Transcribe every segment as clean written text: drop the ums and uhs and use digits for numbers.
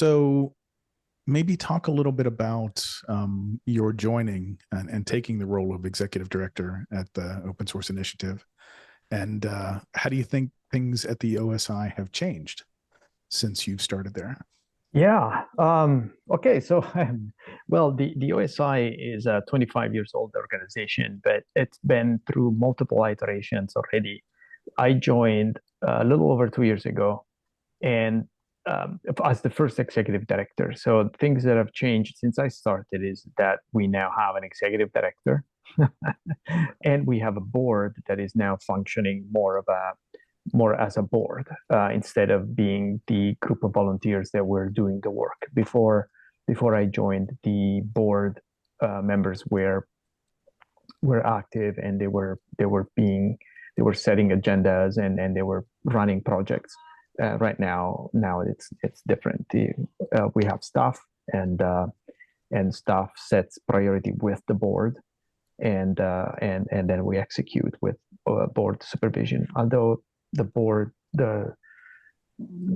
So maybe talk a little bit about your joining and taking the role of executive director at the Open Source Initiative. And how do you think things at the OSI have changed since you've started there? Yeah. Okay. So, well, the OSI is a 25 years old organization, but it's been through multiple iterations already. I joined a little over 2 years ago, and as the first executive director. So things that have changed since I started is that we now have an executive director, and we have a board that is now functioning more as a board instead of being the group of volunteers that were doing the work. Before I joined, the board members were active, and they were setting agendas, and they were running projects. Right now it's different. We have staff, and staff sets priority with the board, and then we execute with board supervision. Although the board the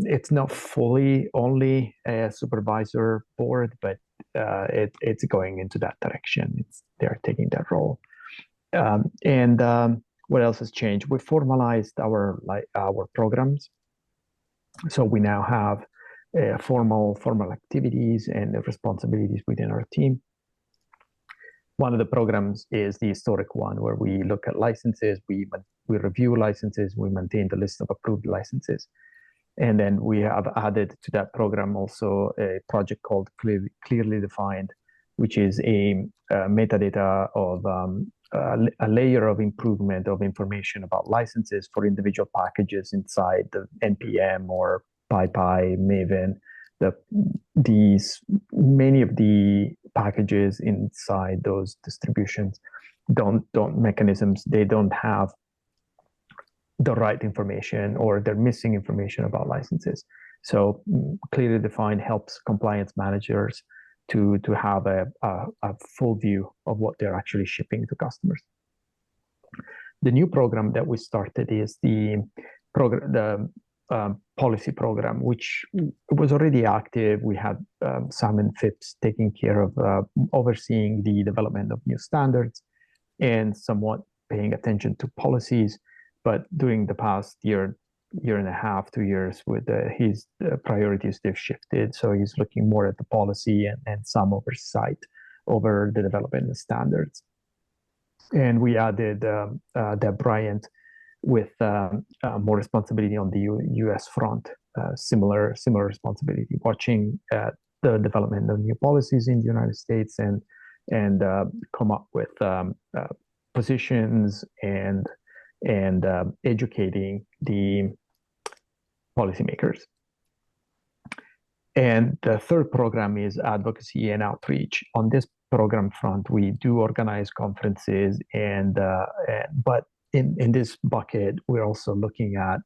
it's not fully only a supervisor board, but it's going into that direction. They're taking that role. And What else has changed? We formalized our programs, so we now have formal activities and responsibilities within our team. One of the programs is the historic one, where we look at licenses, we review licenses, we maintain the list of approved licenses. And then we have added to that program also a project called Clearly Defined, which is a metadata of a layer of improvement of information about licenses for individual packages inside the NPM or PyPy, Maven. Many of the packages inside those distributions they don't have the right information, or they're missing information about licenses. So Clearly Defined helps compliance managers to have a full view of what they're actually shipping to customers. The new program that we started is the policy program, which was already active. We had Simon Phipps taking care of overseeing the development of new standards and somewhat paying attention to policies. But during the past year and a half, 2 years, with his priorities, they've shifted. So he's looking more at the policy and some oversight over the development of standards. And we added Deb Bryant with more responsibility on the US front, similar responsibility, watching the development of new policies in the United States, and come up with positions and educating the policymakers. And the third program is advocacy and outreach. On this program front, we do organize conferences, but in this bucket, we're also looking at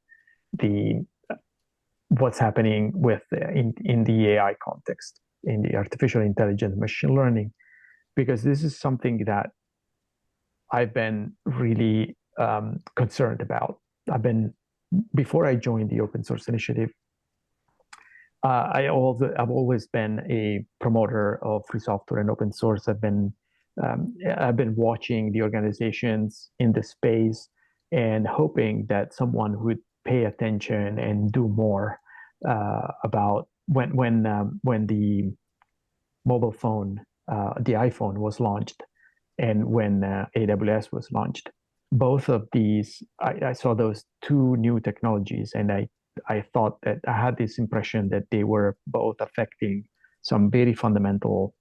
what's happening in the AI context, in the artificial intelligence, machine learning, because this is something that I've been really concerned about. Before I joined the Open Source Initiative, I've always been a promoter of free software and open source. I've been watching the organizations in the space and hoping that someone would pay attention and do more about when the mobile phone, the iPhone was launched, and when AWS was launched. Both of these, I saw those two new technologies, and I thought that I had this impression that they were both affecting some very fundamental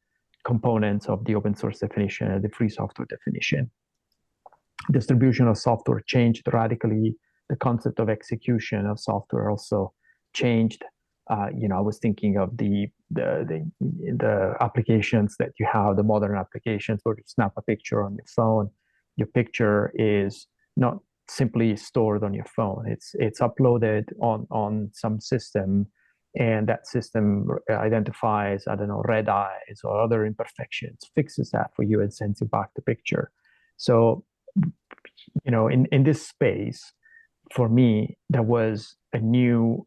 components of the open source definition and the free software definition. Distribution of software changed radically. The concept of execution of software also changed. I was thinking of the applications that you have, the modern applications where you snap a picture on your phone. Your picture is not simply stored on your phone. It's uploaded on some system, and that system identifies, I don't know, red eyes or other imperfections, fixes that for you, and sends you back the picture. So, in this space, for me, there was a new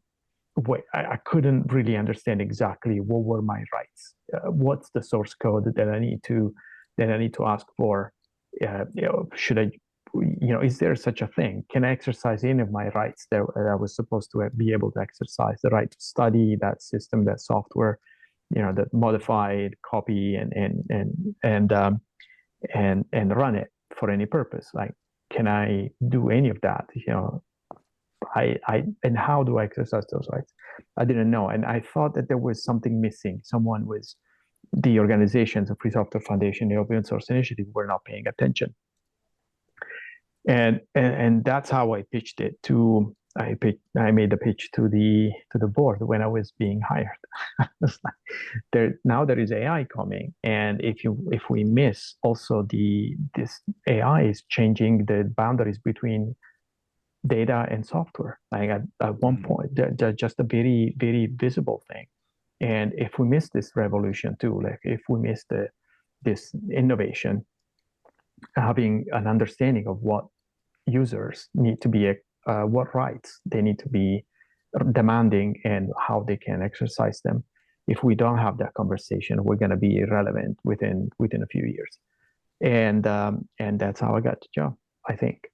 I couldn't really understand exactly what were my rights. What's the source code that I need to ask for? Should I, is there such a thing? Can I exercise any of my rights that I was supposed to be able to exercise? The right to study that system, that software, that modify it, copy, and run it for any purpose. Like, can I do any of that? And how do I exercise those rights? I didn't know, and I thought that there was something missing. Someone was the organizations, the Free Software Foundation, the Open Source Initiative, were not paying attention, and that's how I pitched it to. I made the pitch to the board when I was being hired. Now there is AI coming, and if we miss also this AI is changing the boundaries between data and software. Like at one point, they're just a very, very visible thing. And if we miss this revolution too, like if we miss this innovation, having an understanding of what users need to be, what rights they need to be demanding and how they can exercise them. If we don't have that conversation, we're going to be irrelevant within a few years. And that's how I got the job, I think.